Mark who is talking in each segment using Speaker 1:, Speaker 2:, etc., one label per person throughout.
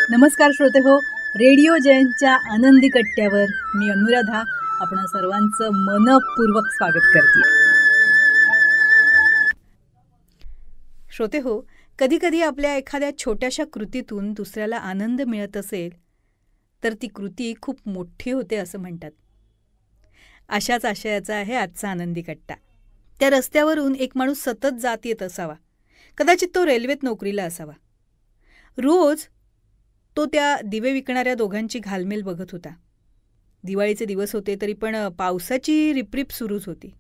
Speaker 1: नमस्कार श्रोते हो, रेडिओ जयंतच्या आनंदी कट्ट्यावर मी अनुराधा आपण सर्वांचं मनपूर्वक स्वागत करते. श्रोते हो, कधी कधी आपल्या एखाद्या छोट्याशा कृतीतून दुसऱ्याला आनंद मिळत असेल तर ती कृती खूप मोठी होते असं म्हणतात. अशाच आशयाचा आहे आजचा आनंदी कट्टा. त्या रस्त्यावरून एक माणूस सतत जात येत असावा. कदाचित तो रेल्वेत नोकरीला असावा. रोज तो त्या दिवे विकणाऱ्या दोघांची घालमेल बघत होता. दिवाळीचे दिवस होते तरी पण पावसाची रिपरिप सुरूच होती.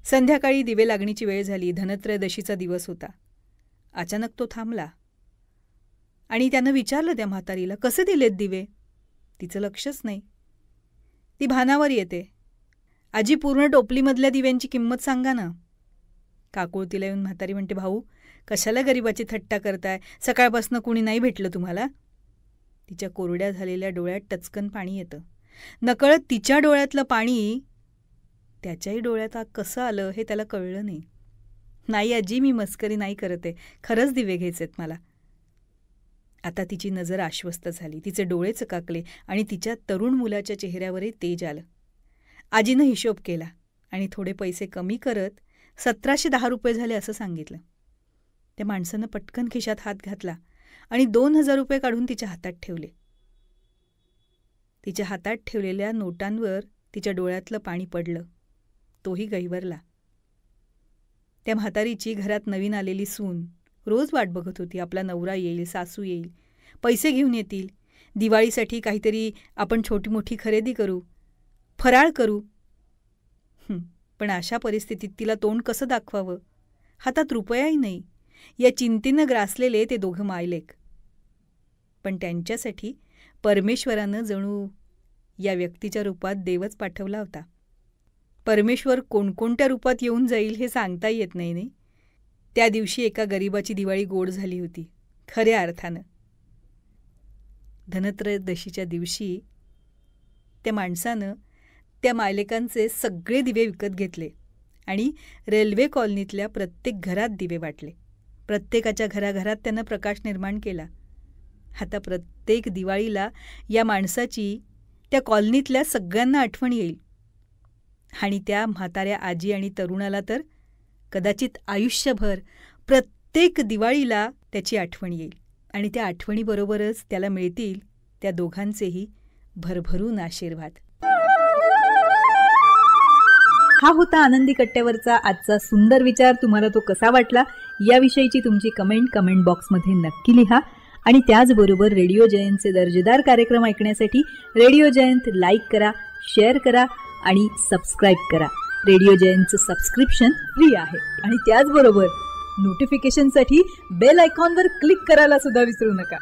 Speaker 1: संध्याकाळी दिवे लागणीची वेळ झाली. धनत्रयोदशीचा दिवस होता. अचानक तो थांबला आणि त्यानं विचारलं त्या म्हातारीला, कसे दिलेत दिवे? तिचं लक्षच नाही. ती भानावर येते. आजी, पूर्ण टोपलीमधल्या दिव्यांची किंमत सांगा ना. काकुळतीला येऊन म्हातारी म्हणते, भाऊ कशाला गरिबाची थट्टा करताय? सकाळपासनं कुणी नाही भेटलं तुम्हाला? तिच्या कोरड्या झालेल्या डोळ्यात टचकन पाणी येतं. नकळत तिच्या डोळ्यातलं पाणी त्याच्याही डोळ्यात कसं आलं हे त्याला कळलं नाही. नाही आजी, मी मस्करी नाही करत आहे, खरंच दिवे घ्यायचेत मला. आता तिची नजर आश्वस्त झाली. तिचे डोळे चकाकले आणि तिच्या तरुण मुलाच्या चेहऱ्यावरही तेज आलं. आजीनं हिशोब केला आणि थोडे पैसे कमी करत 1710 रुपये झाले असं सांगितलं. त्या माणसानं पटकन खिशात हात घातला आणि 2000 रुपये काढून तिच्या हातात ठेवले. तिच्या हातात ठेवलेल्या नोटांवर तिच्या डोळ्यातलं पाणी पडलं. तोही गहिवरला. त्या म्हातारीची घरात नवीन आलेली सून रोज वाट बघत होती. आपला नवरा येईल, सासू येईल, पैसे घेऊन येतील, दिवाळीसाठी काहीतरी आपण छोटी मोठी खरेदी करू, फराळ करू. पण अशा परिस्थितीत तिला तोंड कसं दाखवावं? हातात रुपयाही नाही. या चिंतेनं ग्रासलेले ते दोघं मायलेक. पण त्यांच्यासाठी परमेश्वरानं जणू या व्यक्तीच्या रूपात देवच पाठवला होता. परमेश्वर कोणकोणत्या रूपात येऊन जाईल हे सांगता येत नाही. त्या दिवशी एका गरिबाची दिवाळी गोड झाली होती खऱ्या अर्थानं. धनत्रयोदशीच्या दिवशी त्या माणसानं त्या मायलेकांचे सगळे दिवे विकत घेतले आणि रेल्वे कॉलनीतल्या प्रत्येक घरात दिवे वाटले. प्रत्येकाच्या घराघरात त्यानं प्रकाश निर्माण केला. आता प्रत्येक दिवाळीला या माणसाची त्या कॉलनीतल्या सगळ्यांना आठवण येईल आणि त्या म्हाताऱ्या आजी आणि तरुणाला तर कदाचित आयुष्यभर प्रत्येक दिवाळीला त्याची आठवण येईल आणि त्या आठवणीबरोबरच त्याला मिळतील त्या दोघांचेही भरभरून आशीर्वाद. हा होता आनंदी कट्ट्यावरचा आजचा सुंदर विचार. तुम्हाला तो कसा वाटला याविषयीची तुमची कमेंट बॉक्समध्ये नक्की लिहा. आणि त्याचबरोबर रेडिओ जयंतचे दर्जेदार कार्यक्रम ऐकण्यासाठी रेडिओ जयंत लाईक करा, शेअर करा आणि सबस्क्राईब करा. रेडिओ जयंतचं सबस्क्रिप्शन फ्री आहे. आणि त्याचबरोबर नोटिफिकेशनसाठी बेल आयकॉनवर क्लिक करायला सुद्धा विसरू नका.